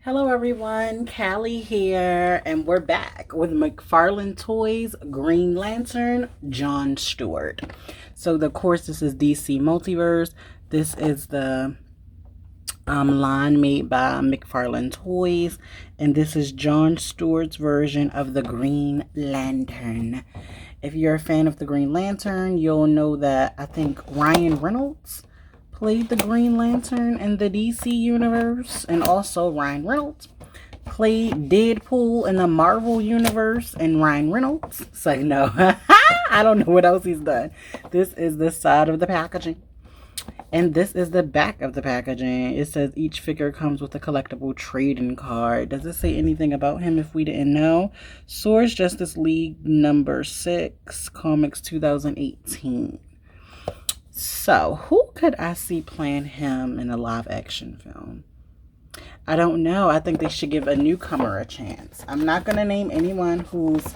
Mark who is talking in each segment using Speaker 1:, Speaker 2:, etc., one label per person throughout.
Speaker 1: Hello everyone, Callie here, and we're back with McFarlane Toys Green Lantern, John Stewart. So of course this is DC Multiverse. This is the line made by McFarlane Toys, and this is John Stewart's version of the Green Lantern. If you're a fan of the Green Lantern, you'll know that I think Ryan Reynolds played the Green Lantern in the DC universe, and also Ryan Reynolds played Deadpool in the Marvel universe, and Ryan Reynolds. So no, I don't know what else he's done. This is the side of the packaging. And this is the back of the packaging. It says each figure comes with a collectible trading card. Does it say anything about him if we didn't know? Source Justice League number 6, Comics 2018. So, who could I see playing him in a live action film? I don't know. I think they should give a newcomer a chance. I'm not going to name anyone who's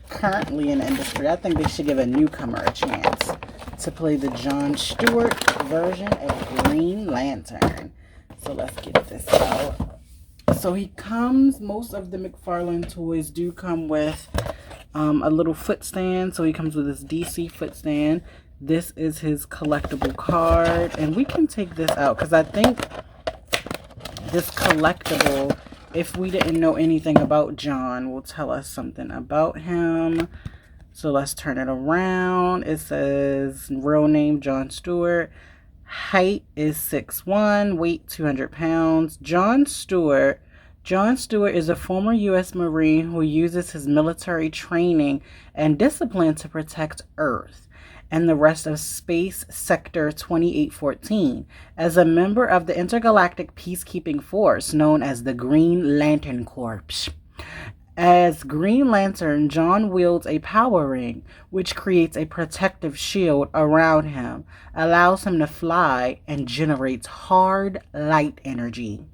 Speaker 1: currently in the industry. I think they should give a newcomer a chance to play the John Stewart version of Green Lantern. So let's get this out. So he comes, most of the McFarlane toys do come with a little foot stand. So he comes with this DC foot stand. This is his collectible card. And we can take this out because I think this collectible, if we didn't know anything about John, will tell us something about him. So let's turn it around. It says real name John Stewart. Height is 6'1", weight 200 pounds. John Stewart is a former U.S. Marine who uses his military training and discipline to protect Earth and the rest of Space Sector 2814 as a member of the intergalactic peacekeeping force known as the Green Lantern Corps. As Green Lantern, John wields a power ring, which creates a protective shield around him, allows him to fly, and generates hard light energy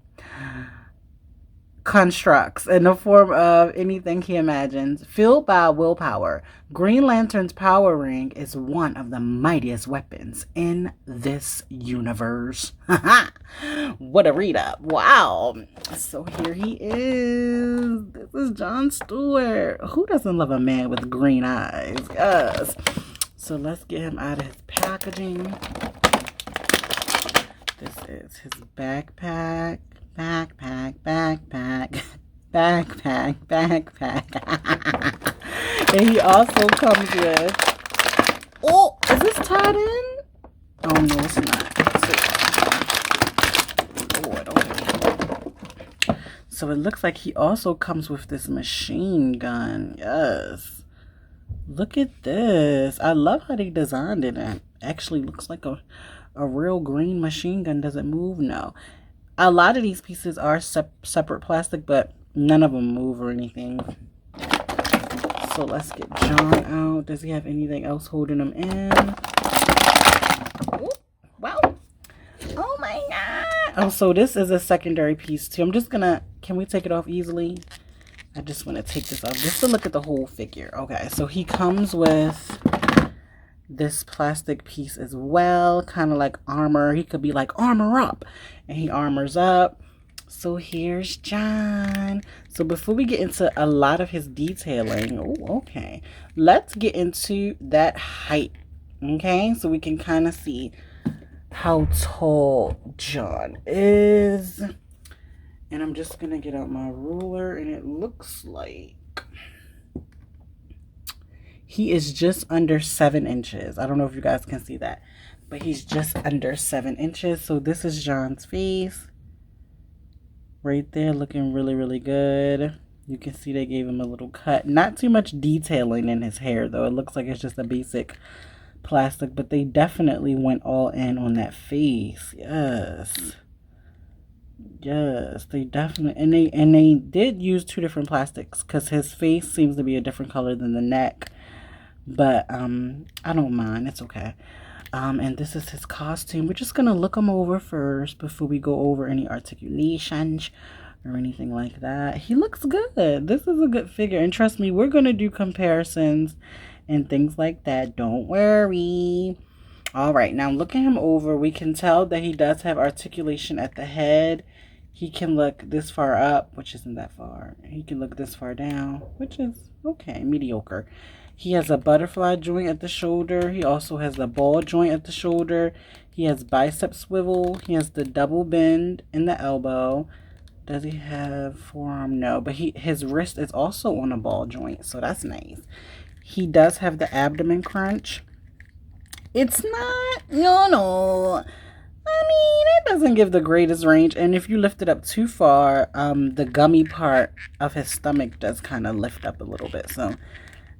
Speaker 1: constructs in the form of anything he imagines. Fueled by willpower, Green Lantern's power ring is one of the mightiest weapons in this universe. What a read up. Wow. So here he is. This is John Stewart. Who doesn't love a man with green eyes? Yes. So let's get him out of his packaging. This is his backpack. Backpack. And he also comes with, oh, is this tied in? Oh no, it's not. So it looks like he also comes with this machine gun. Yes. Look at this. I love how they designed it. It actually looks like a real green machine gun. Does it move? No. A lot of these pieces are separate plastic, but none of them move or anything. So let's get John out. Does he have anything else holding him in? Ooh, wow. Oh my God. Oh, so this is a secondary piece too. I'm just gonna, can we take it off easily? I just want to take this off just to look at the whole figure. Okay, so he comes with this plastic piece as well, kind of like armor. He could be like armor up, and he armors up. So here's John. So before we get into a lot of his detailing, oh, okay, let's get into that height. Okay, so we can kind of see how tall John is. And I'm just gonna get out my ruler, and it looks like he is just under 7 inches. I don't know if you guys can see that, but he's just under 7 inches. So this is John's face right there, looking really, really good. You can see they gave him a little cut. Not too much detailing in his hair, though. It looks like it's just a basic plastic, but they definitely went all in on that face. Yes. Yes, they definitely, and they did use 2 different plastics because his face seems to be a different color than the neck. But I don't mind. It's okay. And this is his costume. We're just going to look him over first before we go over any articulations or anything like that. He looks good. This is a good figure. And trust me, we're going to do comparisons and things like that. Don't worry. All right. Now, looking him over, we can tell that he does have articulation at the head. He can look this far up, which isn't that far. He can look this far down, which is okay, mediocre. He has a butterfly joint at the shoulder. He also has the ball joint at the shoulder. He has bicep swivel. He has the double bend in the elbow. Does he have forearm? No, but his wrist is also on a ball joint, so that's nice. He does have the abdomen crunch. It's not, I mean, it doesn't give the greatest range, and if you lift it up too far, the gummy part of his stomach does kind of lift up a little bit. So,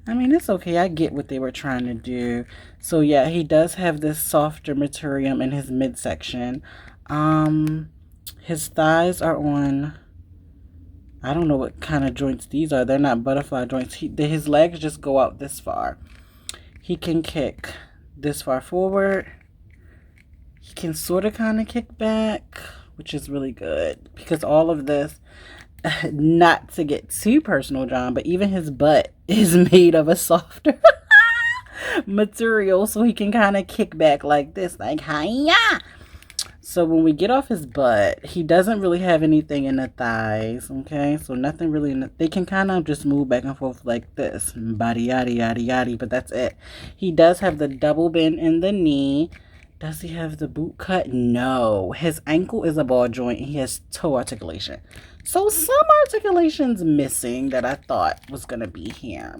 Speaker 1: I mean, it's okay. I get what they were trying to do. So, yeah, he does have this softer material in his midsection. His thighs are on, I don't know what kind of joints these are. They're not butterfly joints. His legs just go out this far. He can kick this far forward. He can sort of kind of kick back, which is really good because all of this, not to get too personal, John, but even his butt is made of a softer material, so he can kind of kick back like this, like hiya. So when we get off his butt, he doesn't really have anything in the thighs, okay? So nothing really they can kind of just move back and forth like this, body yada yada yada, but that's it. He does have the double bend in the knee. Does he have the boot cut? No. His ankle is a ball joint and he has toe articulation. So some articulation's missing that I thought was going to be here.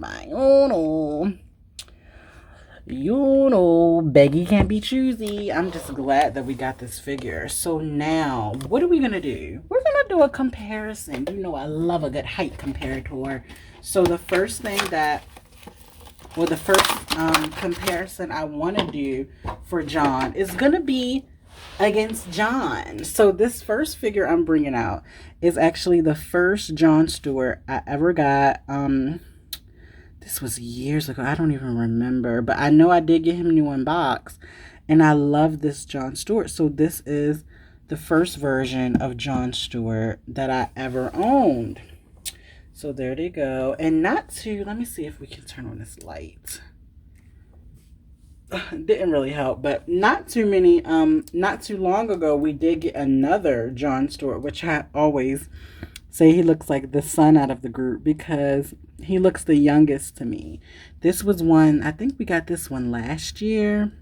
Speaker 1: Beggy can't be choosy. I'm just glad that we got this figure. So now, what are we going to do? We're going to do a comparison. You know I love a good height comparator. So the first thing that the first comparison I want to do for John is going to be against John. So this first figure I'm bringing out is actually the first Jon Stewart I ever got. This was years ago. I don't even remember. But I know I did get him new unbox. And I love this Jon Stewart. So this is the first version of Jon Stewart that I ever owned. So there they go. And let me see if we can turn on this light. Didn't really help, but not too long ago, we did get another Jon Stewart, which I always say he looks like the son out of the group because he looks the youngest to me. This was one, I think we got this one last year.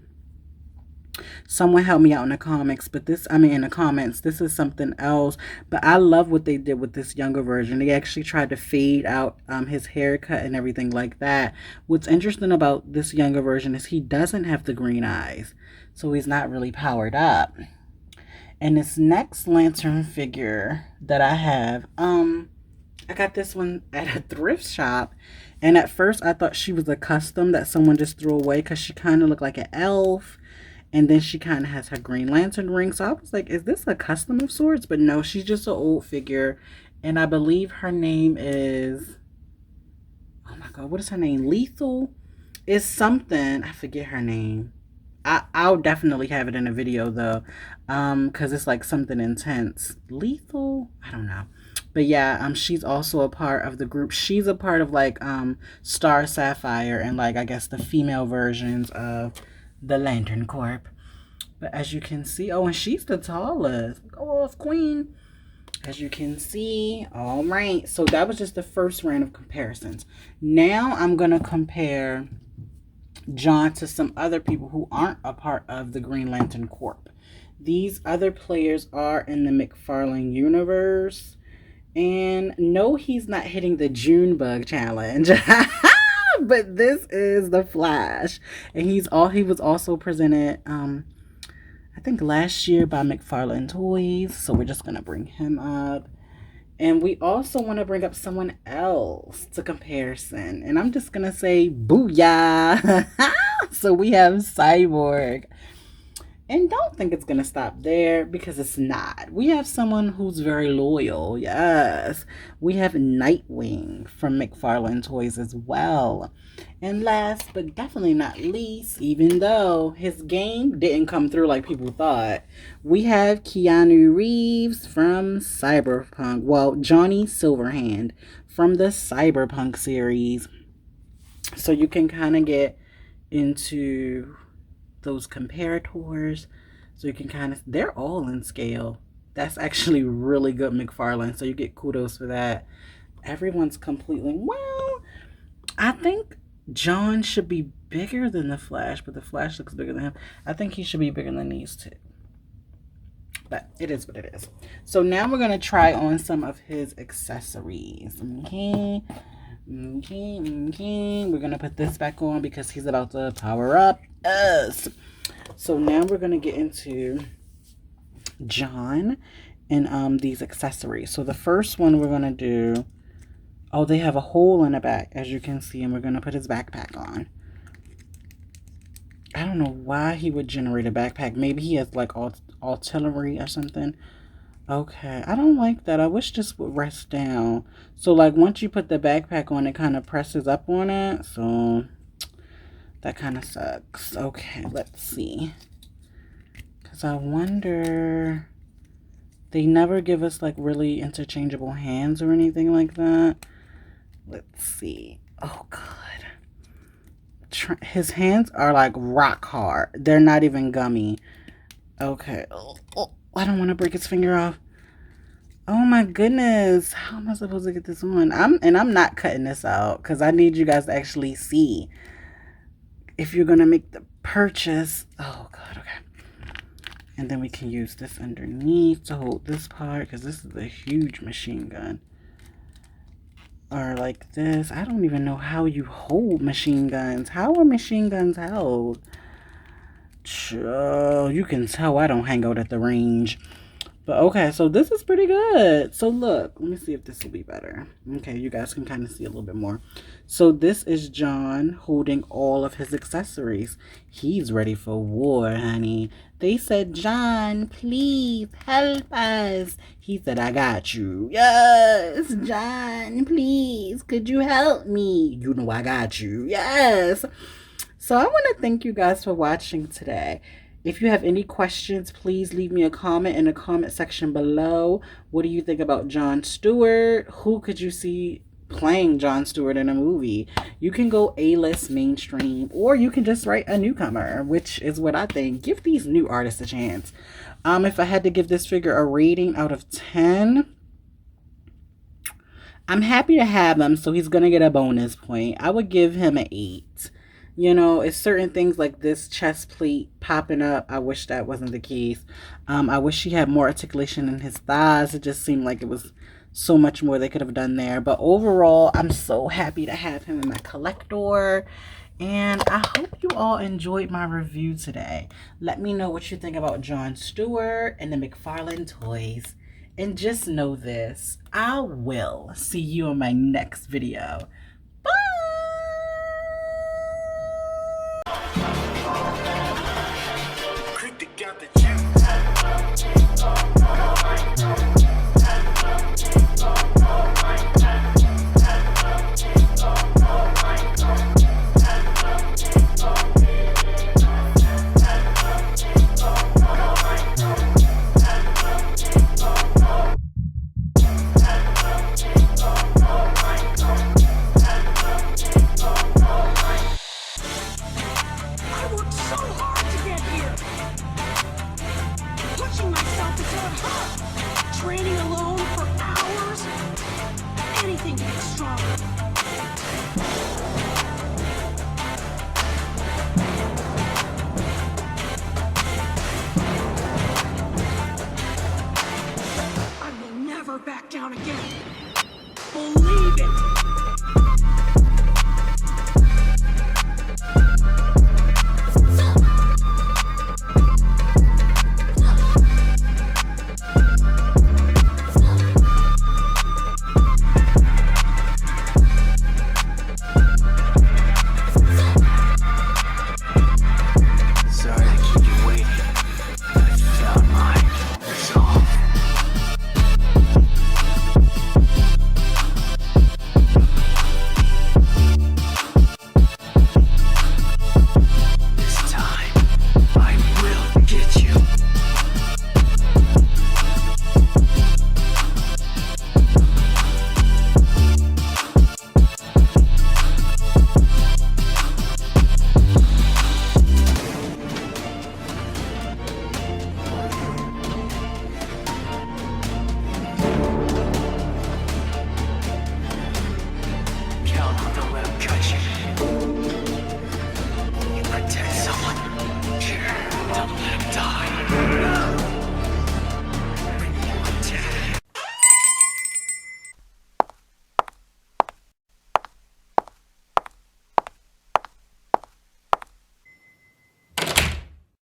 Speaker 1: Someone helped me out in the comments, this is something else. But I love what they did with this younger version. They actually tried to fade out his haircut and everything like that. What's interesting about this younger version is he doesn't have the green eyes, so he's not really powered up. And this next lantern figure that I have, I got this one at a thrift shop, and at first I thought she was a custom that someone just threw away because she kind of looked like an elf. And then she kind of has her Green Lantern ring. So I was like, is this a custom of sorts? But no, she's just an old figure. And I believe her name is, oh my God, what is her name? Lethal? It's something. I forget her name. I'll definitely have it in a video though. Because it's like something intense. Lethal? I don't know. But yeah, she's also a part of the group. She's a part of like Star Sapphire and like I guess the female versions of the Lantern Corp. But as you can see, and she's the tallest. Go off, queen. As you can see, all right. So that was just the first round of comparisons. Now I'm going to compare John to some other people who aren't a part of the Green Lantern Corp. These other players are in the McFarlane universe. And no, he's not hitting the June bug challenge. But this is the Flash, and he was also presented I think last year by McFarlane Toys, so we're just gonna bring him up. And we also want to bring up someone else to comparison, and I'm just gonna say booyah. So we have Cyborg. And don't think it's going to stop there, because it's not. We have someone who's very loyal. Yes. We have Nightwing from McFarlane Toys as well. And last but definitely not least, even though his game didn't come through like people thought, we have Keanu Reeves from Cyberpunk. Well, Johnny Silverhand from the Cyberpunk series. So you can kind of get into those comparators, so you can kind of, they're all in scale. That's actually really good, McFarlane. So you get kudos for that. Everyone's completely, well, I think John should be bigger than the Flash, but the Flash looks bigger than him. I think he should be bigger than these two. But it is what it is. So now we're going to try on some of his accessories. Okay. We're going to put this back on because he's about to power up us. So now we're going to get into John and these accessories. So the first one we're going to do, oh, they have a hole in the back, as you can see, and we're going to put his backpack on. I don't know why he would generate a backpack. Maybe he has like artillery or something. Okay, I don't like that. I wish this would rest down. So like once you put the backpack on, it kind of presses up on it. So that kind of sucks. Okay, let's see. Because I wonder, they never give us like really interchangeable hands or anything like that. Let's see. Oh God. His hands are like rock hard. They're not even gummy. Okay. Oh, I don't want to break his finger off. Oh my goodness. How am I supposed to get this on? I'm not cutting this out because I need you guys to actually see if you're going to make the purchase. Oh God. Okay. And then we can use this underneath to hold this part because this is a huge machine gun. Or like this. I don't even know how you hold machine guns. How are machine guns held? You can tell I don't hang out at the range. But okay, so this is pretty good. So look, let me see if this will be better. Okay, you guys can kind of see a little bit more. So this is John holding all of his accessories. He's ready for war, honey. They said, John, please help us. He said, I got you. Yes, John, please, could you help me? You know I got you. Yes. So I want to thank you guys for watching today. If you have any questions, please leave me a comment in the comment section below. What do you think about Jon Stewart? Who could you see playing Jon Stewart in a movie? You can go A-list, mainstream, or you can just write a newcomer, which is what I think. Give these new artists a chance. If I had to give this figure a rating out of 10, I'm happy to have him, so he's going to get a bonus point. I would give him an 8. You know, it's certain things like this chest plate popping up. I wish that wasn't the case. I wish he had more articulation in his thighs. It just seemed like it was so much more they could have done there. But overall, I'm so happy to have him in my collector. And I hope you all enjoyed my review today. Let me know what you think about Jon Stewart and the McFarlane toys. And just know this, I will see you in my next video.
Speaker 2: Got the